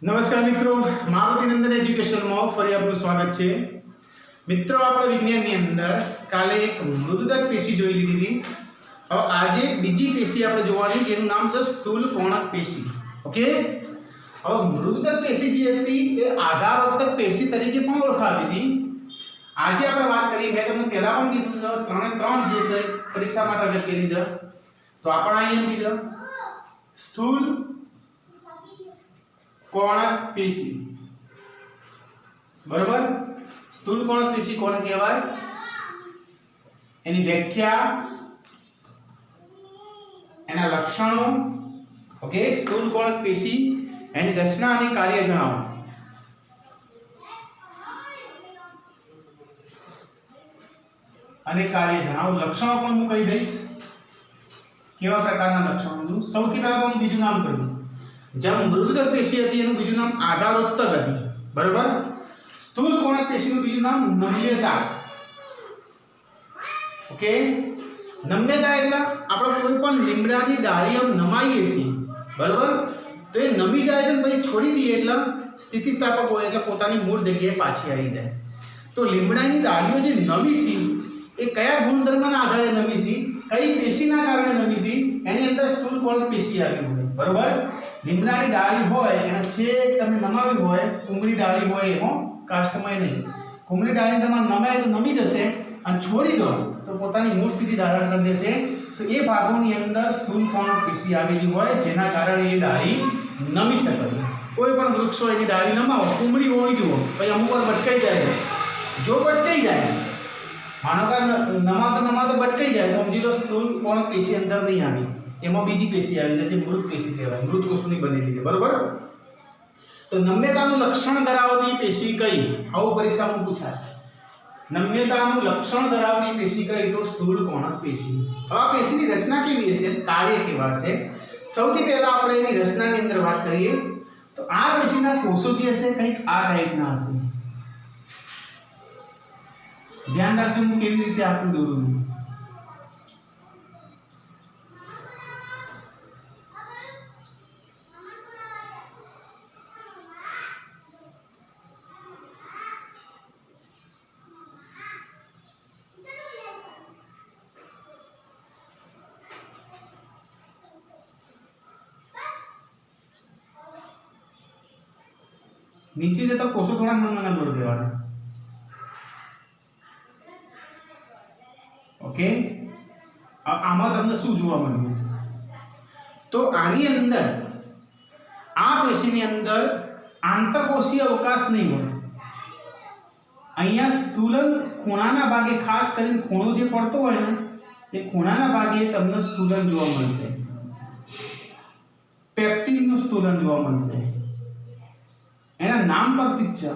નમસ્કાર મિત્રો, મારુતિનંદન એજ્યુકેશનમાં ફરી આપનું સ્વાગત છે। મિત્રો, આપણે વિજ્ઞાનની અંદર કાલે એક મૃદુદક પેશી જોઈ લીધી હતી। હવે આજે બીજી પેશી આપણે જોવાની જેનું નામ છે સ્થૂલ કોણક પેશી। ઓકે, હવે મૃદુદક પેશી જે હતી એ આધારોત્તક પેશી તરીકે પણ ઓળખાતી હતી। આજે આપણે વાત કરીએ, મેં તમને પહેલા પણ કીધું છે, 3 જે છે પરીક્ષા માટે અગત્યની છે। તો આપણે અહીંયા કીધું સ્થૂલ कोणक पेशी, बराबर। स्थूल कोणक पेशी कोने कहेवाय, एनी व्याख्या, एना लक्षणों। ओके, स्थूल कोणक पेशी एनी रचना અને કાર્ય જણાવો। અને કાર્ય જણાવો, લક્ષણો પણ હું કહી દઈશ કેવા પ્રકારના લક્ષણો। સૌથી પહેલા તો હું બીજું નામ કહું। जब मृदुदक पेशी હતી એનું બીજું નામ આધારોત્તક હતી, બરાબર। સ્થૂલ કોણક પેશીનું બીજું નામ નમ્યતા। ઓકે, નમ્યતા એટલે આપણે કોઈ પણ લીમડાની ડાળી આમ નમાઈએ છીએ, બરાબર, તો એ નમી જાય છે ને પછી છોડી દઈએ એટલે સ્થિતિસ્થાપક હોય એટલે પોતાની મૂળ જગ્યાએ પાછી આવી જાય। તો લીમડાની ડાળીઓ જે નમી છે એ કયા ગુણધર્મના આધારે નમી છે, કઈ પેશીના કારણે નમી છે, એની અંદર સ્થૂલ કોણક પેશી આવી હોય, બરાબર। લીમડાની ડાળી હોય એને છેક તમે નમાવી હોય, કુમળી ડાળી હોય એમાં કાષ્ટમય નહીં, કુમળી ડાળી તમારે નમાય તો નમી જશે અને છોડી દો તો પોતાની મૂળ સ્થિતિ ધારણ કરી દેશે। તો એ ભાગોની અંદર સ્થૂલ કોણક પેશી આવેલી હોય જેના કારણે એ ડાળી નમી શકે। કોઈ પણ વૃક્ષો એની ડાળી નમાવો, કુમળી હોય જુઓ, પછી અમુક વાર ભટકાઈ જાય, જો ભટકાઈ જાય, માનો કે નમાતો ભટકાઈ જાય તો સમજી લો સ્થૂલ કોણક પેશી અંદર નહીં આવી, એમાં બીજી પેશી આવી છે જે મૃત પેશી કહેવાય, મૃત કોષોની બનેલી છે, બરાબર। તો નમ્યતાનું લક્ષણ ધરાવતી પેશી કઈ, આવું પરીક્ષામાં પૂછાય। નમ્યતાનું લક્ષણ ધરાવતી પેશી કઈ, તો સ્થૂલ કોણક પેશી। હવે આ પેશીની રચના કેવી હશે, કાર્ય કેવા છે, સૌથી પહેલા આપણે એની રચનાની અંદર વાત કરીએ તો આ પેશીના કોષો જે હશે કંઈક આ ટાઈપના હશે। ધ્યાન રાખજો હું કેવી રીતે આપું દોરું છું। नीचे जता कोषो थोड़ा नाना दौड़ देवाना। ओके, अब आमा તમને શું જોવા મળ્યું, તો આની અંદર આ પેશીની અંદર આંતરકોષીય અવકાશ નહીં હોય। અહીંયા સ્થૂલન ખૂણાના ભાગે, ખાસ કરીને ખૂણો જે પડતો હોય ને એ ખૂણાના ભાગે તમને સ્થૂલન જોવા મળશે, પેક્ટિનનું સ્થૂલન જોવા મળશે। એના નામ પરથી જ છે,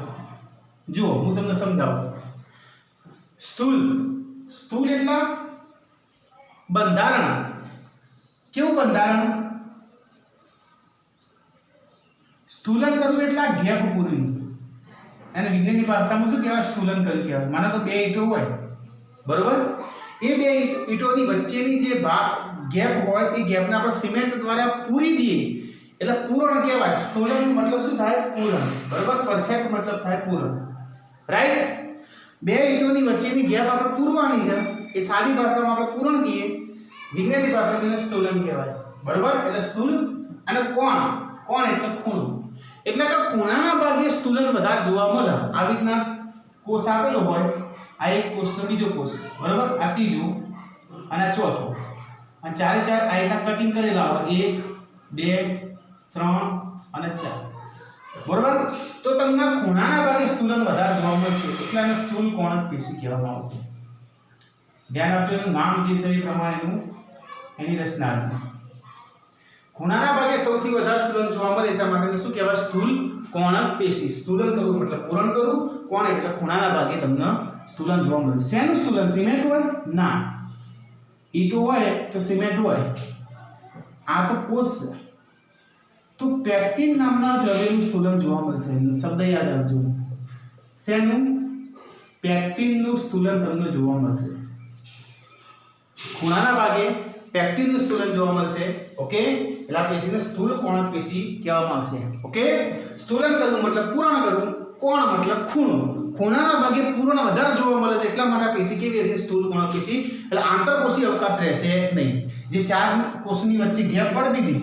જો હું તમને સમજાવું। સ્થૂલ એટલે બંધારણ, કેવું બંધારણ, સ્થૂલન કરવું એટલે ગેપ પૂરવી, એને વિજ્ઞાનની ભાષામાં શું કહેવાય, સ્થૂલન કર્યું કહેવાય। માનો કે બે ઈંટો હોય, બરોબર, એ બે ઈંટોની વચ્ચેની જે ગેપ હોય એ ગેપને આપણે સિમેન્ટ દ્વારા પૂરી દઈએ એટલે પૂરણ કહેવાય। સ્થૂલનનો મતલબ શું થાય, પૂરણ, બરાબર, પરફેક્ટ મતલબ થાય પૂરણ, રાઈટ। બે ઈંટોની વચ્ચેની ગેપ આપણે પૂરવાની છે, એ સાદી ભાષામાં આપણે પૂરણ કહીએ, વિજ્ઞાનની ભાષામાં એને સ્થૂલન કહેવાય, બરાબર। એટલે સ્થૂલ અને કોણ એટલે ખૂણો, એટલે કે ખૂણાના ભાગે સ્થૂલન વધારે જોવા મળે। આવી રીતના કોષ આપેલો હોય, આ એક કોષનો બીજો કોષ, બરાબર, આ ત્રીજો અને આ ચોથો, અને ચારે ચાર આ રીતના કટિંગ કરેલા હોય, 1 2 3 અને 4, બરાબર। તો તમને ખૂણાના ભાગે સ્થૂલન વધારે જોવા મળશે એટલે એને સ્થૂલ કોણક પેશી કહેવામાં આવશે। ધ્યાન આપજો, એનું નામ જે છે એ પ્રમાણેનું એની રચના છે। ખૂણાના ભાગે સૌથી વધારે સ્થૂલન જોવા મળે એટલા માટે શું કહેવાય, સ્થૂલ કોણક પેશી। સ્થૂલન કરવું મતલબ પૂરણ કરવું, કોણ એટલે ખૂણાના ભાગે તમને સ્થૂલન જોવા મળે। શેનું સ્થૂલન, સિમેન્ટ હોય ના, ઈંટો હોય તો સિમેન્ટ હોય, આ તો કોષ છે, તો પેક્ટિન નામના દ્રવ્યનું સ્થૂલન જોવા મળશે। શબ્દ યાદ રાખજો, શેનું, પેક્ટિનનું સ્થૂલન તમને જોવા મળશે। ખૂણાના ભાગે પેક્ટિનનું સ્થૂલન જોવા મળશે। ઓકે, એટલે આ પેશીને સ્થૂળ કોણક પેશી કહેવામાં આવશે. ઓકે, સ્થૂલન કરવું મતલબ પૂરણ કરવું, કોણ મતલબ ખૂણો. ખૂણાના ભાગે પૂર્ણ વધારે જોવા મળે છે એટલા માટે આ પેશી કેવી હશે? સ્થૂળ કોણક પેશી. એટલે આંતરકોષીય અવકાશ રહેશે નહીં. જે ચાર કોષની વચ્ચે ગેપ પડી દીધી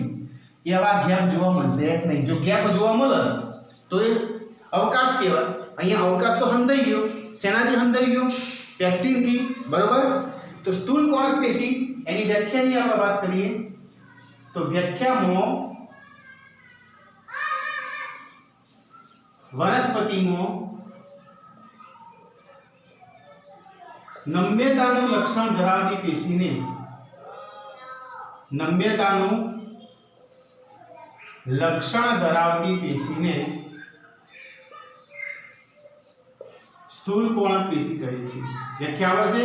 એ આવા ગેપ જોવા મળશે નહીં. જો ગેપ જોવા મળે તો એ અવકાશ કહેવાય. અહીંયા અવકાશ તો હંધાઈ ગયો. શેનાથી હંધાઈ ગયો? પેક્ટિનથી. બરોબર. તો સ્થૂળ કોણક પેશી એની વ્યાખ્યાની આપણે વાત કરીએ તો વ્યાખ્યામાં વનસ્પતિમાં નમ્યતાનું લક્ષણ ધરાવતી પેશીને સ્થૂળ કોણક પેશી કહે છે. વ્યાખ્યા આવડે છે?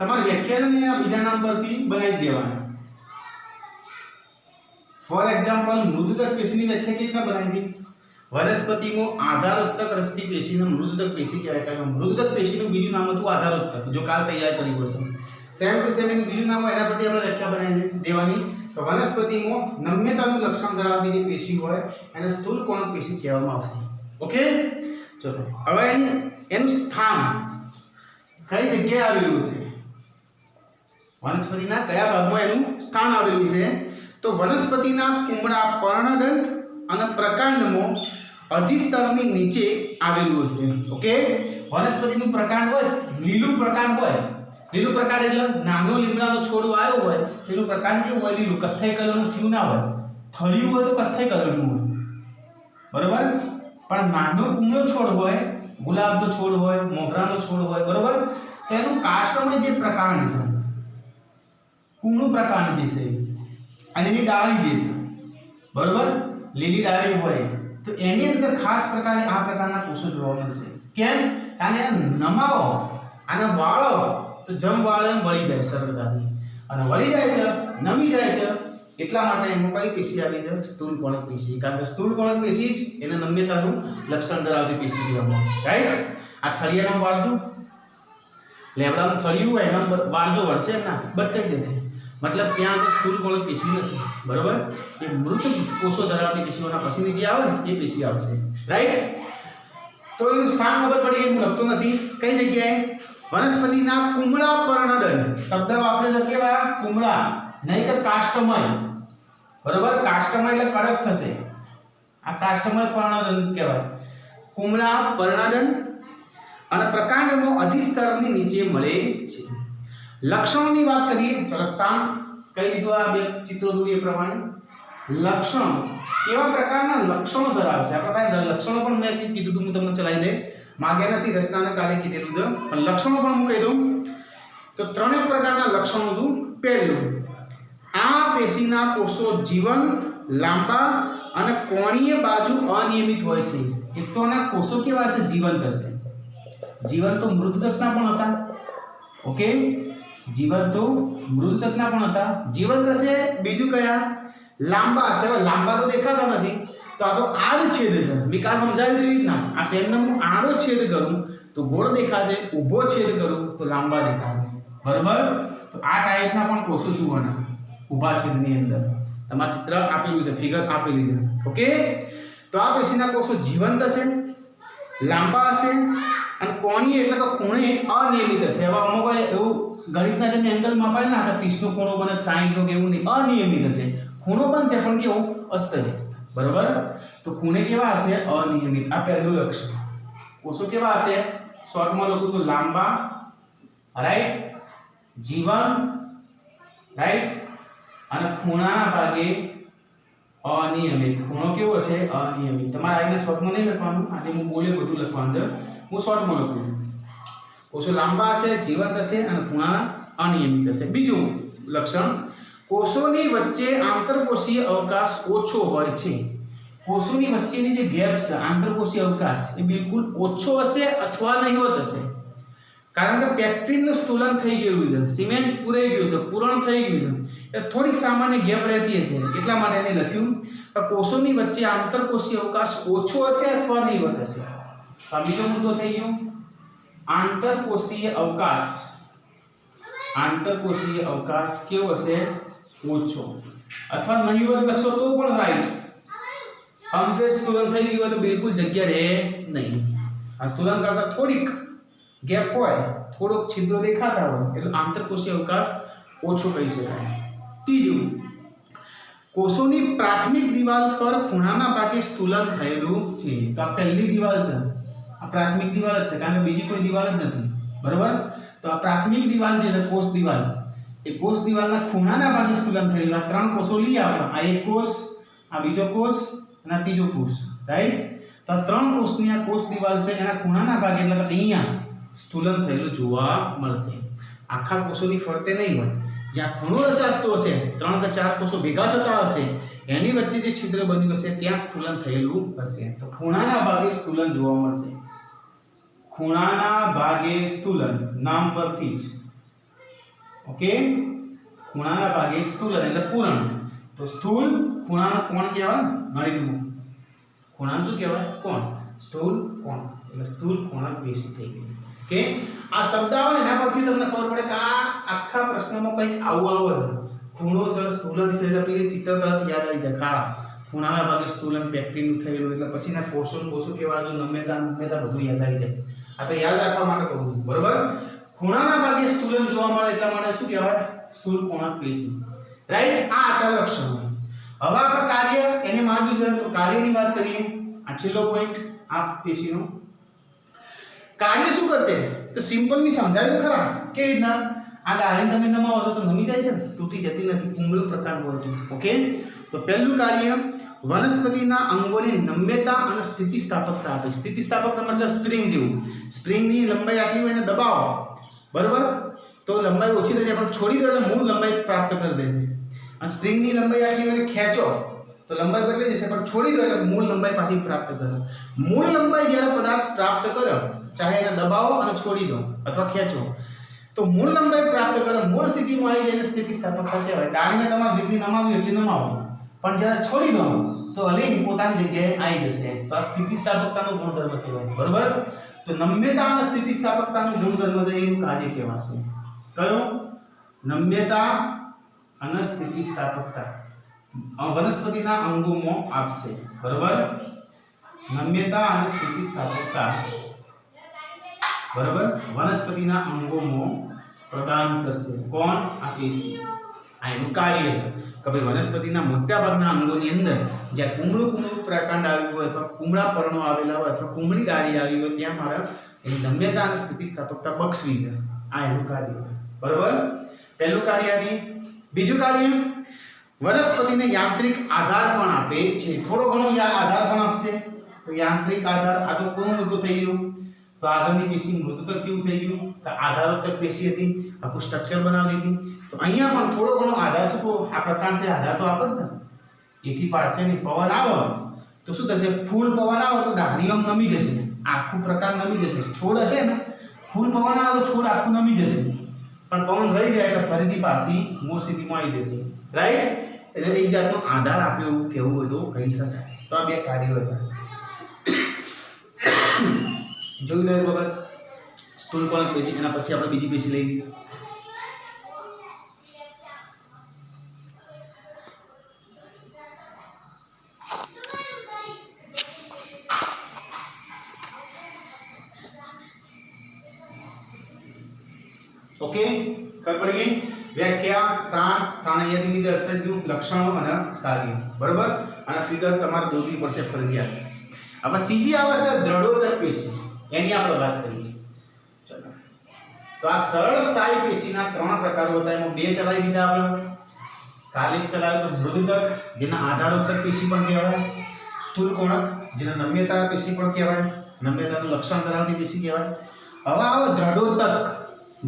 તમારે વ્યાખ્યાને બીજા નામ પરથી બનાવી દેવાના. ફોર એક્ઝામ્પલ, મૃદુતક પેશીની વ્યાખ્યા કેવી રીતના બનાવી દી? વનસ્પતિમાં આધારોત્તક રસતી પેશીને મૃદુતક પેશી કહેવાય. કારણ કે મૃદુતક પેશીનું બીજું નામ હતું આધારોત્તક. જો કાલ તૈયાર કર્યું હોય તો સેમ ટુ સેમ એનું બીજું નામ હોય એના પરથી આપણે વ્યાખ્યા બનાવી દેવાની. તો વનસ્પતિમાં નમ્યતાનું લક્ષણ ધરાવતી જે પેશી હોય એને સ્થૂળ કોણક પેશી કહેવામાં આવશે. ઓકે, ચલો હવે એનું સ્થાન કઈ જગ્યાએ આવેલું છે? વનસ્પતિના કયા ભાગમાં એનું સ્થાન આવેલું છે? તો વનસ્પતિના કુમળા પર્ણદંડ અને પ્રકાંડમાં અધિસ્તરની નીચે આવેલું હશે. ઓકે, વનસ્પતિનું પ્રકાંડ હોય, લીલું પ્રકાંડ હોય. લીલું પ્રકાંડ એટલે નાનો લીમડાનો છોડ આવ્યો હોય એનું પ્રકાંડ કેવું હોય? લીલું, કથ્થઈ કલરનું થયું ના હોય. થળિયું હોય તો કથ્થઈ કલરનું હોય. બરોબર. પણ નાનો કુમળો છોડ હોય, ગુલાબનો છોડ હોય, મોગરાનો છોડ હોય, બરોબર, તો એનું કાષ્ટમય જે પ્રકાંડ છે, કુમળું પ્રકાંડ જે છે અને એની ડાળી જે છે, બરોબર, લીલી ડાળી હોય તો એની અંદર ખાસ પ્રકારે આ પ્રકારના કોષો જોવા મળશે. કેમ? કારણ કે નમાવો અને વાળો તો જમ વાળે વળી જાય સરળતાથી, અને વળી જાય છે, નમી જાય છે, એટલા માટે એમાં કઈ પેશી આવી છે? સ્થૂળ કોણક પેશી. કારણ કે સ્થૂળ કોણક પેશી જ એને નમ્યતાનું લક્ષણ ધરાવતી પેશી કહેવામાં આવે છે. રાઈટ? આ થળિયાનો વાળજો, લેબડાનું થળિયું હોય એનો વાળજો વળશે ના, બટકાઈ જશે. મતલબ ત્યાં આગળ સ્થૂળ કોણક પેશી નથી. બરોબર. એ મૃત કોષો ધરાવતી પેશીઓના પછીની જે આવે ને એ પેશી આવશે. રાઈટ? તો એનું સ્થાન ખબર પડી ગઈ. હું લખતો નથી કઈ જગ્યાએ. વનસ્પતિના કુમળા પર્ણદંડ શબ્દ વાપરેલો કેવા? કુમળા, નહીં કે કાષ્ટમય. બરોબર. કાષ્ટમય એટલે કડક થશે. આ કાષ્ટમય પર્ણદંડ કહેવાય. કુમળા પર્ણદંડ અને પ્રકાંડમાં અધિસ્તરની નીચે મળે છે. લક્ષણોની વાત કરીએ. ચલો, સ્થાન કઈ દીધું? આ બે ચિત્રો દોરીએ પ્રમાણે લક્ષણ કેવા પ્રકારના લક્ષણો ધરાવે છે. આપણે પાસે લક્ષણો પણ મેં કીધું હતું, હું તમને ચલાવી દે માગ્યા નથી, રચનાને કાલે કીધેલું છે, પણ લક્ષણો પણ હું કહી દઉં તો ત્રણેક પ્રકારના લક્ષણો છું. પહેલું, આ પેશીના કોષો જીવંત, લાંબા અને કોણીય બાજુ અનિયમિત હોય છે. એક તો આના કોષો કેવા હશે? જીવંત હશે. જીવંત તો મૃદુતકના પણ હતા. ઓકે, જીવંત તો મૃદુતકના પણ હતા. જીવંત હશે. બીજું કયા? લાંબા હશે. હવે લાંબા તો દેખાતા નથી તો આ તો આડછેદ છે. મેં કાલ સમજાવી દેવી રીતના આ પેનનો હું આડો છેદ કરું તો ગોળ દેખાશે, ઊભો છેદ કરું તો લાંબા દેખાશે. બરોબર. તો આ ટાઈપના પણ કોષો શું બને? ઊભા છેદની અંદર. તમારું ચિત્ર આપેલું છે, ફિગર આપેલી છે. ઓકે, તો આ પેશીના કોષો જીવંત હશે, લાંબા હશે અને કોણીય એટલે કે ખૂણે અનિયમિત હશે. હવે અમુક એવું ગણિતના જેમ એંગલ માપાય ને આપણે 30 નો ખૂણો બને 60 નો કેવું નહીં, અનિયમિત હશે. ખૂણો બનશે પણ કેવું? અસ્તવ્યસ્ત. બરોબર. તો ખૂણે કેવા હશે? અનિયમિત. આ પહેલું લક્ષણ. કોષો કેવા હશે? શોર્ટમાં લખું તો લાંબા, રાઈટ, જીવંત, રાઈટ, અને ખૂણાના ભાગે અનિયમિત. ખૂણો કેવો હશે? અનિયમિત. તમારે આઈને શોર્ટમાં નહીં લખવાનું, આજે હું બોલે બધું લખવાનું છે, હું શોર્ટમાં લખું છું. કોષો લાંબા હશે, જીવંત હશે અને ખૂણાના અનિયમિત હશે. બીજું લક્ષણ, કોષોની વચ્ચે આંતરકોષીય અવકાશ ઓછો હોય છે. કોષોની વચ્ચેની જે ગેપ છે, આંતરકોષીય અવકાશ, એ બિલકુલ ઓછો હશે અથવા નહિવત હશે. કારણ કે પેક્ટિનનું સ્થૂલન થઈ ગયું છે, સિમેન્ટ પૂરાઈ ગયું છે, પૂરણ થઈ ગયું છે, એટલે થોડીક સામાન્ય ગેપ રહેતી હશે. એટલા માટે એને લખ્યું કે કોષોની વચ્ચે આંતરકોષીય અવકાશ ઓછો હશે અથવા નહિવત હશે. તો આ બીજો મુદ્દો થઈ ગયો. આંતરકોષીય અવકાશ. આંતરકોષીય અવકાશ કેવો હશે? ઓછો. अथवा नहीवत लखशो तो पण राइट। कम्प्लीट स्थूलन થઈ ગયું તો બિલકુલ જગ્યા રહે નહીં। આ સ્થૂલન કરતા થોડીક ગેપ હોય, થોડોક છિદ્રો દેખાતા હોય એટલે આંતરકોષીય અવકાશ ઓછો કહી શકાય। ત્રીજું, કોષોની પ્રાથમિક દિવાલ પર ખૂણાના ભાગે સ્થૂલન થયેલું છે। તો આ પહેલી દિવાલ છે, આ પ્રાથમિક દિવાલ જ છે કારણ કે બીજી કોઈ દિવાલ જ નથી, બરાબર। તો આ પ્રાથમિક દિવાલ જે છે કોષ દિવાલ, એ કોષ દિવાલના ખૂણાના ભાગે સ્થૂલન થયેલું। આ ત્રણ કોષો લઈએ આપણે, આ એક કોષ, આ બીજો કોષ અને આ ત્રીજો કોષ, રાઈટ। તો આ ત્રણ કોષની આ કોષ દિવાલ છે એના ખૂણાના ભાગે એટલે કે અહીંયા સ્થૂલન થયેલું જોવા મળશે। આખા કોષોની ફરતે નહીં હોય, જ્યાં ખૂણો રચાતો હશે, 3 કે 4 કોષો ભેગા થતા હશે એની વચ્ચે જે છિદ્ર બન્યું હશે ત્યાં સ્થૂલન થયેલું હશે। તો ખૂણાના ભાગે સ્થૂલન જોવા મળશે। ખૂણાના ભાગે સ્થૂલન નામ પરથી જ, ઓકે। ખૂણાના ભાગે સ્થૂલન એટલે પૂરણ। તો સ્થૂલ ખૂણાનો કોણ કહેવાય, ગણિતમાં ખૂણાનું શું કહેવાય, કોણ। સ્થૂલ કોણ એટલે સ્થૂલ કોણક પેશી થઈ ગઈ, ઓકે। આ શબ્દ આવે એના પરથી તમને ખબર પડે કે આ આખા પ્રશ્નમાં કંઈક આવું આવે છે, ખૂણો છે, સ્થૂલન છે, એટલે પેલી ચિત્ર તરત યાદ આવી જાય, હા ખૂણાના ભાગે સ્થૂલન પેક્ટિનનું થયેલું એટલે પછીના કોષો કેવા છે, નમ્યતા બધું યાદ આવી જાય। આ તો યાદ રાખવા માટે કહું છું, બરોબર। ખૂણાના ભાગે સ્થૂલન જોવા મળે એટલા માટે શું કહેવાય, સ્થૂલ કોણક પેશી, રાઈટ। આ હતા લક્ષણો। હવે આપણે કાર્ય એને માંગ્યું છે તો કાર્યની વાત કરીએ। આ છેલ્લો પોઈન્ટ આ પેશીનો કાર્ય શું કરશે તો સિમ્પલની સમજાવ્યું ખરા કેવી રીતના। આ ડાળીને તમે નમાવો છો તો નમી જાય છે ને, તૂટી જતી નથી, કુંબળું પ્રકારનું હોય છે, ઓકે। તો પહેલું કાર્ય વનસ્પતિના અંગોની નમ્યતા અને સ્થિતિસ્થાપકતા આપે। સ્થિતિસ્થાપકતા મતલબ સ્પ્રિંગ જેવું, સ્પ્રિંગની લંબાઈ આટલી હોય ને દબાવો, બરોબર, તો લંબાઈ ઓછી થઈ જાય પણ છોડી દો એટલે મૂળ લંબાઈ પ્રાપ્ત કરી દે છે। અને સ્પ્રિંગની લંબાઈ આટલી હોય ને ખેંચો તો લંબાઈ બદલાઈ જશે પણ છોડી દો એટલે મૂળ લંબાઈ પાછી પ્રાપ્ત કરે। મૂળ લંબાઈ જ્યારે પદાર્થ પ્રાપ્ત કરે, ચાહે એને દબાવો અને છોડી દો અથવા ખેંચો, તો મૂળ લંબાઈ પ્રાપ્ત કરે, મૂળ સ્થિતિમાં આવી જાય એને સ્થિતિસ્થાપકતા કહેવાય। ડાળીને તમારે જેટલી નમાવી એટલી નમાવો, પણ જ્યારે છોડી દો તો હલીને પોતાની જગ્યાએ આવી જશે। તો આ સ્થિતિસ્થાપકતાનો ગુણધર્મ કહેવાય, બરોબર। તો નમ્યતા અને સ્થિતિસ્થાપકતાનો ગુણધર્મ છે એનું કાર્ય કહેવાશે, કયો, નમ્યતા અને સ્થિતિસ્થાપકતા વનસ્પતિના અંગોમાં આપશે, બરોબર। નમ્યતા અને સ્થિતિસ્થાપકતા, બરોબર, વનસ્પતિના અંગોમાં પ્રદાન કરશે, કોણ, આ પેશી। આ એનું કાર્ય છે કે ભાઈ વનસ્પતિના મોટાભાગના અંગોની અંદર જ્યાં કુમળું પ્રકાંડ આવ્યું હોય અથવા કુમળા પર્ણો આવેલા હોય અથવા કુમળી ડાળી આવી હોય ત્યાં મારે એની નમ્યતા અને સ્થિતિસ્થાપકતા બક્ષવી છે। આ એનું કાર્ય છે, બરોબર। પહેલું કાર્ય આની। બીજું કાર્ય વનસ્પતિને યાંત્રિક આધાર પણ આપે છે, થોડો ઘણો આધાર પણ આપશે। તો યાંત્રિક આધાર, આ તો કોણ મુદ્દો થઈ ગયો, તો આગળની પેશી મૃદુતક જેવું થઈ ગયું, તો આધારોત્તક પેશી હતી, આખું સ્ટ્રક્ચર બનાવી દીધી। તો અહીંયા પણ થોડો ઘણો આધાર, શું આ પ્રકાર છે આધાર તો આપે જ ને, એથી પાડશે નહીં, પવન આવે તો શું થશે, ફૂલ પવન આવે તો ડાળીઓ નમી જશે, આખું પ્રકાર નમી જશે। છોડ હશે ને, ફૂલ પવન આવે તો છોડ આખું નમી જશે, પણ પવન રહી જાય એટલે ફરીથી પાછી મૂળ સ્થિતિમાં આવી જશે, રાઈટ। એટલે એક જાતનો આધાર આપ્યો એવું કહેવું હોય તો કહી શકાય। તો આ બે કાર્યો હતા, જોઈ લો વખત સ્થૂલ કોણક પેશી, એના પછી આપણે બીજી પેશી લઈ લઈએ। ઓકે, ખબર પડી ગઈ। વ્યાખ્યા, સ્થાન અહીંયાથી દર્શાવી દીધું, લક્ષણો અને કાર્ય, બરોબર। અને ફિગર તમારે દોરવી પડશે ફરજિયાત। હવે ત્રીજી આવે છે દ્રઢોદક પેશી, એની આપણે વાત કરીએ, ચલો। તો આ સરળ સ્થાયી પેશીના 3 પ્રકારો હતા, એમાં 2 ચલાવી દીધા આપણે, કાલે ચલાવ્યો તો મૃદુતક જેના આધારોત્તક પેશી પણ કહેવાય, સ્થૂલ કોણક જેના નમ્યતા પેશી પણ કહેવાય, નમ્યતાનું લક્ષણ ધરાવતી પેશી કહેવાય। હવે આવે દ્રઢોદક।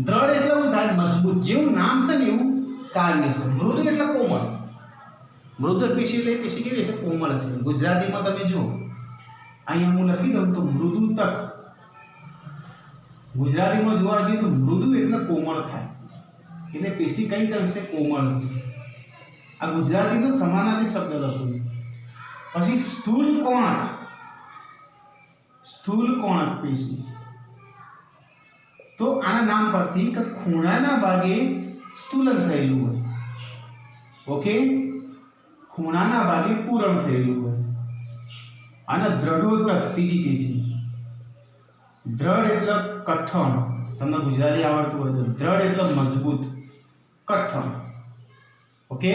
દ્રઢ એટલે શું થાય, મજબૂત, જેવું નામ છે ને એવું કાર્ય છે। મૃદુ એટલે કોમળ, મૃદુતક પેશી એટલે પેશી કેવી છે, કોમળ છે। ગુજરાતીમાં તમે જુઓ, અહીંયા હું લખી દઉં તો મૃદુતક, ગુજરાતીમાં જોવા જઈએ તો મૃદુ એટલે કોમળ થાય, એટલે પેશી કઈ છે, કોમળ છે। આ ગુજરાતીનો સમાનાર્થી શબ્દ લખું। પછી સ્થૂલ કોણક પેશી, તો આના નામ પરથી કે ખૂણાના ભાગે સ્થૂલન થયેલું હોય, ઓકે। ખૂણાના ભાગે પૂરણ થયેલું હોય. અને દ્રઢોદક ત્રીજી પેશી. દ્રઢ એટલે કઠણ. તમને ગુજરાતી આવડતું હોય તો દ્રઢ એટલે મજબૂત, કઠણ. ઓકે,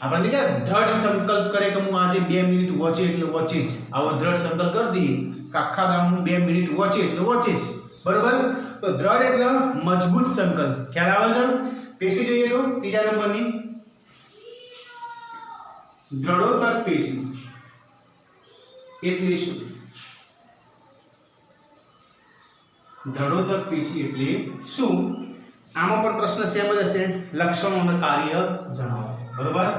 આપણે કે દ્રઢ સંકલ્પ કરે કે હું આજે 2 મિનિટ વોચે એટલે વોચે જ. આવો દ્રઢ સંકલ્પ કરી દઈએ કે આખા દાડો હું 2 મિનિટ વોચે એટલે વોચે જ. બરોબર? તો દ્રઢ એટલે મજબૂત સંકલ્પ. ખ્યાલ આવે છે? પેશી જોઈએ તો ત્રીજા નંબરની દ્રઢોદક પેશી એટલે શું? દ્રઢોદક પેશી એટલે શું? આમાં પણ પ્રશ્ન સેમ જ હશે. લક્ષણો અને કાર્ય જણાવો. બરોબર?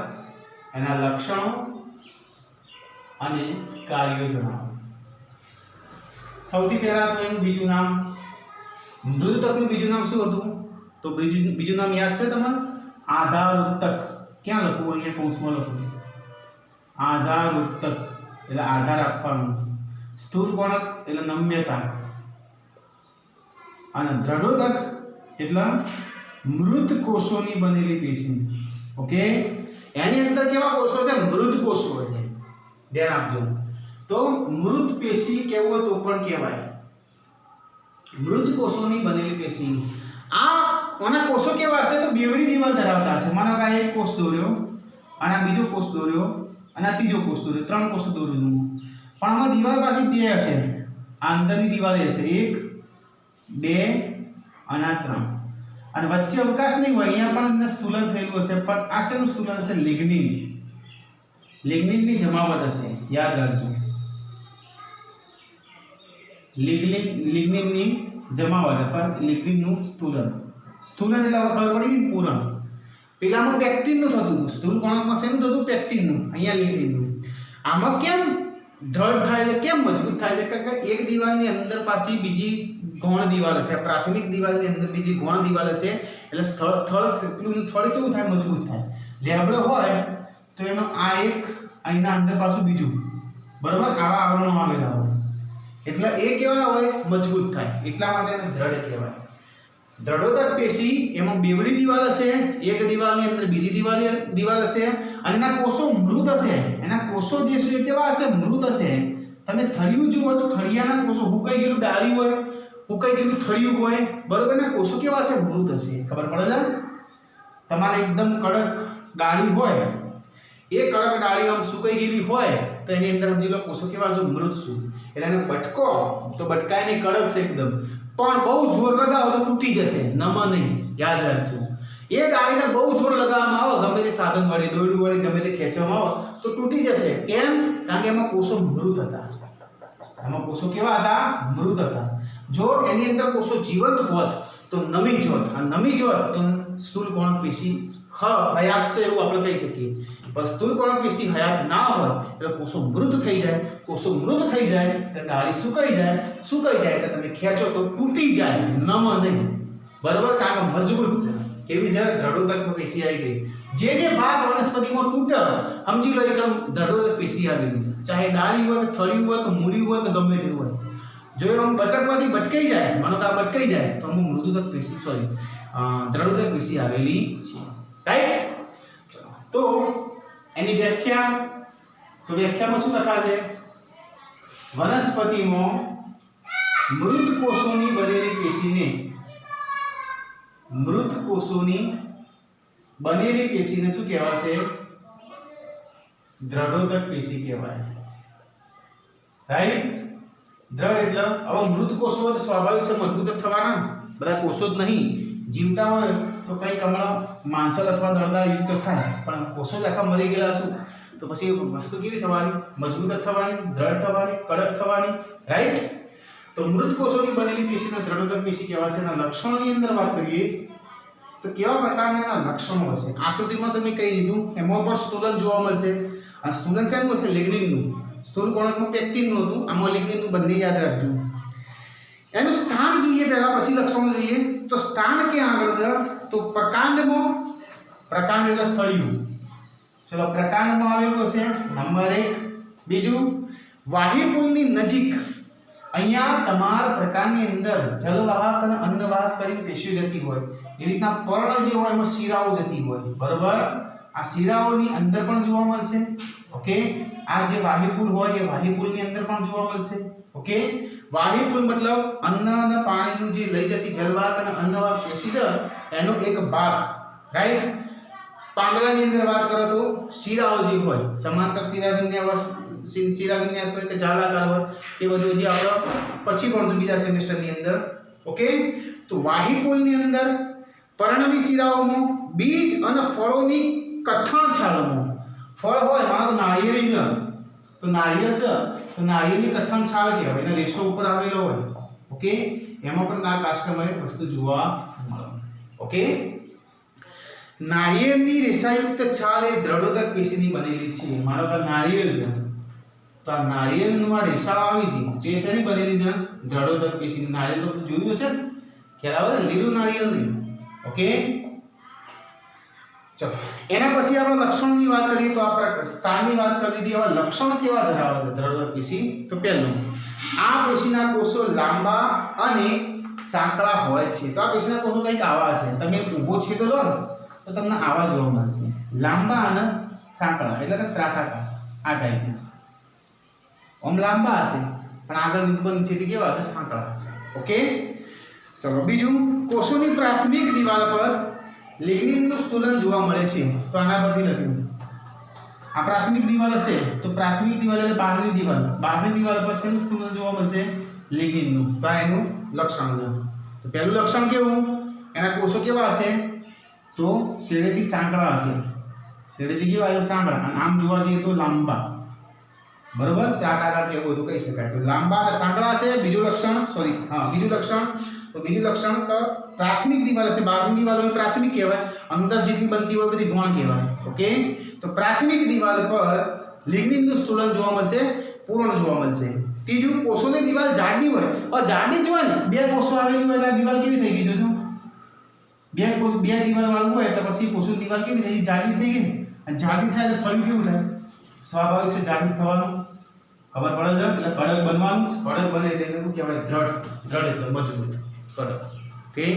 એના લક્ષણો અને કાર્યો જણાવો. સૌથી પહેલા તો એનું બીજું નામ, મૃદુતકનું બીજું નામ શું હતું? તો બીજું નામ યાદ છે તમને? આધારોત્તક. ક્યાં લખવું? અહીંયા કૌંસમાં લખવું. આધારોત્તક એટલે આધાર આપવાનો. સ્થૂળકોણક એટલે નમ્યતા. અને દ્રઢોદક એટલે મૃત કોષોની બનેલી પેશી. ઓકે, એની અંદર કેવા કોષો છે? મૃત કોષો છે. ધ્યાન આપજો. તો મૃત પેશી કેવું તો પણ કહેવાય. મૃત કોષોની બનેલી પેશી. આના કોષો કેવા હશે? તો બેવડી દિવાલ ધરાવતા હશે. માનો કે આ એક કોષ દોર્યો, અને આ બીજો કોષ દોર્યો, અને આ ત્રીજો કોષ દોર્યો. 3 કોષો દોર્યું. પણ આમાં દિવાલ પાછી 2 હશે. આ અંદરની દિવાલ હશે 1, 2 અને 3. અને વચ્ચે અવકાશ નહીં હોય. અહીંયા પણ અંદર સ્થૂલન થયેલું હશે. પણ આ શેનું સ્થૂલન હશે? લિગ્નિન. લિગ્નિનની જમાવટ હશે. યાદ રાખજો. લિગ્નિનની જમાવટ અથવા લિગ્નિનનું સ્થૂલન. સ્થૂલન એટલે ખબર પડી ને? પૂરણ. પેલામાં પેક્ટિનનું થતું હતું. સ્થૂળકોણકમાં શેનું થતું? પેક્ટિનનું. અહીંયા લિગ્નિનનું. આમાં કેમ દ્રઢ થાય છે? કેમ મજબૂત થાય છે? કારણ કે એક દિવાલની અંદર પાછી બીજી ગૌણ દિવાલ હશે. પ્રાથમિક દિવાલની અંદર બીજી ગૌણ દિવાલ હશે. એટલે થડ કેવું થાય? મજબૂત થાય. લેબડો હોય તો એનો આ એક, અહીંના અંદર પાછું બીજું. બરોબર? આવા આવરણો આવેલા હોય એટલે એ કેવા હોય? મજબૂત થાય. એટલા માટે એને દ્રઢ કહેવાય. દ્રઢોદક પેશી એમાં બેવડી દિવાલ હશે. એક દિવાલની અંદર બીજી દિવાલ હશે. અને એના કોષો મૃત હશે. એના કોષો જે છે કેવા હશે? મૃત હશે. તમે થળિયું જુઓ તો થળિયાના કોષો હુકાઈ ગયેલું ડાળી હોય, હુકાઈ ગયેલું થળિયું હોય. બરોબર? ના કોષો કેવા હશે? મૃત હશે. ખબર પડે છે? તમારે એકદમ કડક ડાળી હોય, એ કડક ડાળી આમ સુકાઈ ગયેલી હોય તો એની અંદર સમજી લો કોષો કેવા છે? મૃત છે. એટલે એને બટકો તો બટકાય નહીં, કડક છે એકદમ. પણ બહુ જોર લગાવો તો તૂટી જશે, નમ નહીં. યાદ રાખજો. એ ડાળીને બહુ જોર લગાવવામાં આવે, ગમે તે સાધન વડે, દોરડું વડે ગમે તે ખેંચવામાં આવે તો તૂટી જશે. કેમ? કારણ કે એમાં કોષો મૃત હતા. એમાં કોષો કેવા હતા? મૃત હતા. જો એની અંદર કોષો જીવંત હોત તો નમી જોત. આ નમી જોત તો સ્થૂળકોણક પેશી હયાત છે એવું આપણે કહી શકીએ. પણ સ્થૂળકોણક પેશી હયાત ના હોય એટલે કોષો મૃત થઈ જાય. કોષો મૃત થઈ જાય એટલે ડાળી સુકાઈ જાય. સુકાઈ જાય એટલે તમે ખેંચો તો તૂટી જાય, નમ નહીં. બરોબર? કારણ કે મજબૂત છે. કેવી છે? દ્રઢોદક પેશી આવી ગઈ. જે ભાગ વનસ્પતિમાં તૂટે સમજી લો એકદમ દ્રઢોદક પેશી આવેલી છે. ચાહે ડાળી હોય કે થળિયું હોય કે મૂળી હોય કે ગમે તે હોય. જો આમ બટકવાથી ભટકાઈ જાય, માનો કે આ ભટકાઈ જાય તો આમાં મૃદુદક પેશી દ્રઢોદક પેશી આવેલી છે. રાઈટ? તો એની વ્યાખ્યા, તો વ્યાખ્યામાં શું લખા છે? વનસ્પતિમાં મૃત કોષોની બનેલી પેશીને શું કહેવાશે? દ્રઢોદક પેશી કહેવાય. રાઈટ? દ્રઢ એટલે હવે મૃત કોષો હોય તો સ્વાભાવિક છે મજબૂત જ થવાના. બધા કોષો જ નહીં. જીવતા હોય તો કંઈક હમણાં માંસલ અથવા દળદાર યુક્ત થાય, પણ કોષો જ આખા મરી ગયેલા શું તો પછી વસ્તુ કેવી થવાની? મજબૂત જ થવાની, દ્રઢ થવાની, કડક થવાની. રાઈટ? તો મૃત કોષોની બનેલી પેશીને દ્રઢોદક પેશી કહેવાશે. એના લક્ષણોની અંદર વાત કરીએ તો કેવા પ્રકારના એના લક્ષણો હશે? આકૃતિમાં તમે કહી દીધું. એમાં પણ સ્થૂલન જોવા મળશે. આ સ્થૂલન શેનું હશે? લિગ્નિનનું. સ્થૂળકોણકનું પેક્ટિનનું હતું, આમાં લિગ્નિનનું. બંને યાદ રાખજો. એનું સ્થાન જોઈએ પહેલા, પછી લક્ષણો જોઈએ. તો સ્થાન ક્યાં આગળ છે? તો પ્રકાંડમાં. પ્રકાંડ એટલે થળિયું. ચલો, પ્રકાંડમાં આવેલું હશે નંબર 1. બીજું વાહિપુલની નજીક. અહીંયા તમારા પ્રકાંડની અંદર જલવાહક અને અન્નવાહક કરીને પેશીઓ જતી હોય. એવી રીતના પર્ણ જે હોય એમાં શિરાઓ જતી હોય. બરોબર? આ શિરાઓની અંદર પણ જોવા મળશે. ઓકે, આ જે વાહિપુલ હોય એ વાહિપુલની અંદર પણ જોવા મળશે. ઓકે, વાહિપુલ મતલબ અન્ન અને પાણીનું જે લઈ જતી જલવાહક અને અન્નવાહક પેશી છે એનો એક ભાગ, રાઈટ. પાંદડાની અંદર વાત કરો તો શિરાઓ જે હોય, સમાંતર શિરા વિન્યાસ હોય કે જાલાકાર હોય, એ બધું જે આપણે પછી ભણશું બીજા સેમેસ્ટરની અંદર. ઓકે, તો વાહિપુલની અંદર પર્ણની શિરાઓમાં બીજ અને ફળોની કઠણ છાલમાં, ફળ હોય માનો નાળિયેરી છે તો નાળિયેર છે તો નાળિયેરની કઠણ છાલ કહેવાય, એના રેશો ઉપર આવેલો હોય. ઓકે, એમાં પણ આ કાસ્ટમય વસ્તુ જોવા મળે. ઓકે, નાળિયેરની રેસાયુક્ત છાલ એ દ્રઢોદક પેશીની બનેલી છે. માનો કે નાળિયેર છે તો આ નાળિયેરનું આ રેસાઓ આવી છે તે શેની બનેલી છે? દ્રઢોદક પેશીની. નાળિયેર તો જોયું હશે ને, ખ્યાલ આવે ને? લીલું નાળિયેર નહીં. ઓકે, ચલો એના પછી આપણે લક્ષણોની વાત કરીએ તો આપણે સ્થાનની વાત કરી દીધી. હવે લક્ષણ કેવા ધરાવે છે દ્રઢોદક પેશી? તો પહેલું, આ પેશીના કોષો લાંબા અને સાંકડા હોય છે. તો આ પેશીના કોષો કંઈક આવા છે, તમે ઊભો છેદો લો ને તો તમને આવા જોવા મળશે, લાંબા અને સાંકડા, એટલે કે ત્રાકાકાર આ ટાઈપના. આમ લાંબા હશે પણ આગળ ઉપર નીચેથી કેવા હશે? સાંકડા હશે. ઓકે, ચલો બીજું, કોષોની પ્રાથમિક દિવાલ પર લિગ્નિનનું સ્થૂલન જોવા મળે છે. તો આના પરથી લખ્યું, આ પ્રાથમિક દિવાલ હશે તો પ્રાથમિક દિવાલ એટલે બહારની દિવાલ, બહારની દિવાલ પર શેનું સ્થૂલન જોવા મળશે? લિગ્નિનનું. તો આ એનું લક્ષણ છે. તો પહેલું લક્ષણ કેવું? એના કોષો કેવા હશે? તો શેડેથી સાંકડા હશે. શેડેથી કેવા હશે? સાંકડા. અને આમ જોવા જઈએ તો લાંબા, બરોબર? ત્રાકાકાર કેવું હતું કહી શકાય. તો લાંબા અને સાંકડા હશે. બીજું લક્ષણ, બીજું લક્ષણ, તો બીજું લક્ષણ કે પ્રાથમિક દિવાલ હશે. બહારની દિવાલ હોય પ્રાથમિક કહેવાય, અંદર જેટલી બનતી હોય બધી ગૌણ કહેવાય. ઓકે, તો પ્રાથમિક દિવાલ પર લિગ્નિનનું સ્થૂલન જોવા મળશે, પૂર્ણ જોવા મળશે. ત્રીજું, કોષોની દિવાલ જાડી હોય. હવે જાડી જ હોય ને, બે કોષો આવેલી હોય એટલે આ દિવાલ કેવી થઈ ગઈ? જોજો, બે દિવાલ વાળું હોય એટલે પછી કોષોની દિવાલ કેવી થઈ ગઈ? જાડી થઈ ગઈ. અને જાડી થાય એટલે થળિયું કેવું થાય? સ્વાભાવિક છે જાડી થવાનું, ખબર પડે છે? એટલે કડક બનવાનું. કડક બને એટલે શું કહેવાય? દ્રઢ એટલે મજબૂત, કડક. ઓકે,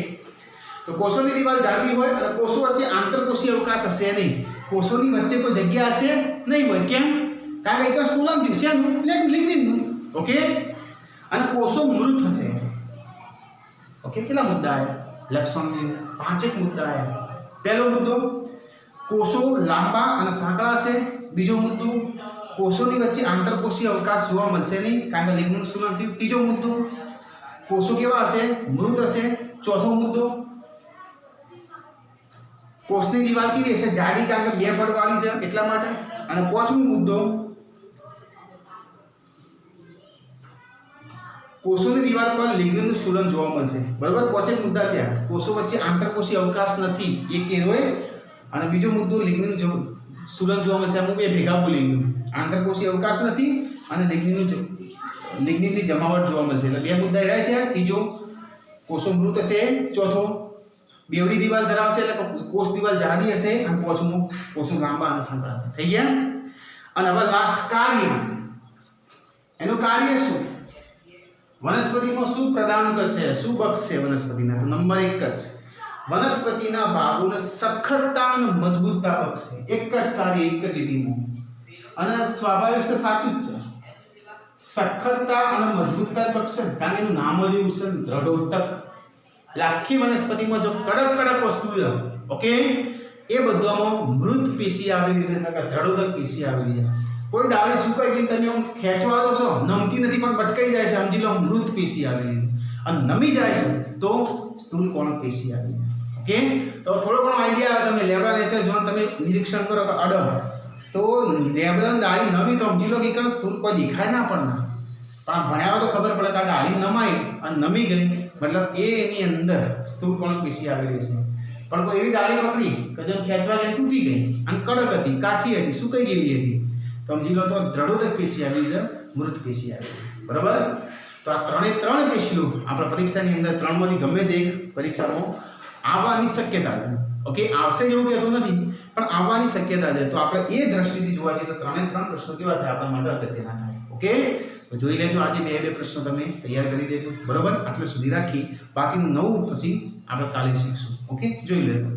તો કોષોની દિવાલ જાડી હોય અને કોષો વચ્ચે આંતરકોષીય અવકાશ હશે નહીં. કોષોની વચ્ચે કોઈ જગ્યા હશે નહીં હોય. કેમ? કારણ કે એક સ્થૂલન થયું છે એનું લિગ્નિનનું. ઓકે, અને કોષો મૃત હશે. ઓકે, કેટલા મુદ્દા આવ્યા લક્ષણની? 5 મુદ્દા આવ્યા. પહેલો મુદ્દો, કોષો લાંબા અને સાંકડા હશે. બીજો મુદ્દો, કોષોની વચ્ચે આંતરકોષીય અવકાશ જોવા મળશે નહીં કારણ કે લિગ્નિનનું સ્થૂલન થયું. ત્રીજો મુદ્દો, કોષો કેવા હશે? મૃત હશે. ચોથો મુદ્દો, કોષની દિવાલ કેવી હશે? જાડી, કારણ કે બે પડવાળી છે એટલા માટે. અને પાંચમો મુદ્દો, કોષોની દિવાલ પર લિગ્નિનનું સ્થૂલન જોવા મળશે. બરાબર? પાંચેક મુદ્દા ત્યાં. કોષો વચ્ચે આંતરકોષીય અવકાશ નથી એ કેરોય. અને બીજો મુદ્દો, લિગ્નિનનું સ્થૂલન જોવા મળશે. હું બે ભેગા બોલી ગયો. આંતરકોષીય અવકાશ નથી અને લિગ્નિનની જમાવટ જોવા મળશે. એટલે બે મુદ્દા રહ્યા ત્યાં. ત્રીજો, કોષો મૃત હશે. ચોથો, બેવડી દિવાલ ધરાવશે એટલે કોષ દિવાલ જાડી હશે. અને પાંચમું, કોષો લાંબા અને સાંકડા હશે. થઈ ગયા? અને હવે લાસ્ટ, કાર્ય. એનું કાર્ય શું? વનસ્પતિમાં શું પ્રદાન કરશે? શું બક્ષશે વનસ્પતિના? તો નંબર 1 જ, વનસ્પતિના ભાગોને સખતતા અને મજબૂતતા બક્ષશે. એક જ કાર્ય, એક જ લીટીમાં. અને સ્વાભાવિક છે, સાચું જ છે. સખતતા અને મજબૂતતા બક્ષશે કારણ કે એનું નામ જ એવું છે, દ્રઢોદક. આખી વનસ્પતિમાં જો કડક વસ્તુ છે, ઓકે, એ બધામાં મૃત પેશી આવેલી છે, એટલે કે દ્રઢોદક પેશી આવેલી છે. કોઈ ડાળી સુકાઈ ગઈ તમે આમ ખેંચવા દો છો, નમતી નથી પણ ભટકાઈ જાય છે, સમજી લો મૃત પેશી આવેલી છે. અને નમી જાય છે તો સ્થૂળ કોણક પેશી આવેલી છે. ઓકે, તો થોડો ઘણો આઈડિયા આવે. તમે લેબડા નેચર જો તમે નિરીક્ષણ કરો કે અડબ તો લેબડા ડાળી નમી તો સમજી લો કે સ્થૂળ કોઈ દેખાય ના પણ ના, પણ ભણ્યા તો ખબર પડે કે ડાળી નમાઈ અને નમી ગઈ મતલબ એની અંદર સ્થૂળ કોણક પેશી આવેલી છે. પણ કોઈ એવી ડાળી પકડી કે જેમ ખેંચવા જાય તૂટી ગઈ અને કડક હતી, કાઠી હતી, સુકાઈ ગયેલી હતી, તો સમજી લો તો દ્રઢોદક પેશી આવી છે, મૃત પેશી આવી. બરાબર? તો આ ત્રણ પેશીઓ આપણા પરીક્ષાની અંદર ત્રણમાંથી ગમે તે એક પરીક્ષામાં આવવાની શક્યતા છે. ઓકે, આવશે એવું કહેતો નથી પણ આવવાની શક્યતા છે. તો આપણે એ દ્રષ્ટિથી જોવા જઈએ તો ત્રણે ત્રણ પ્રશ્નો કેવા થાય આપણા માટે અગત્યના થાય. ઓકે, તો જોઈ લેજો આજે બે પ્રશ્નો તમે તૈયાર કરી દેજો. બરાબર? આટલું સુધી રાખી બાકીનું નવું પછી આપણે કાલે શીખશું. ઓકે, જોઈ લેજો.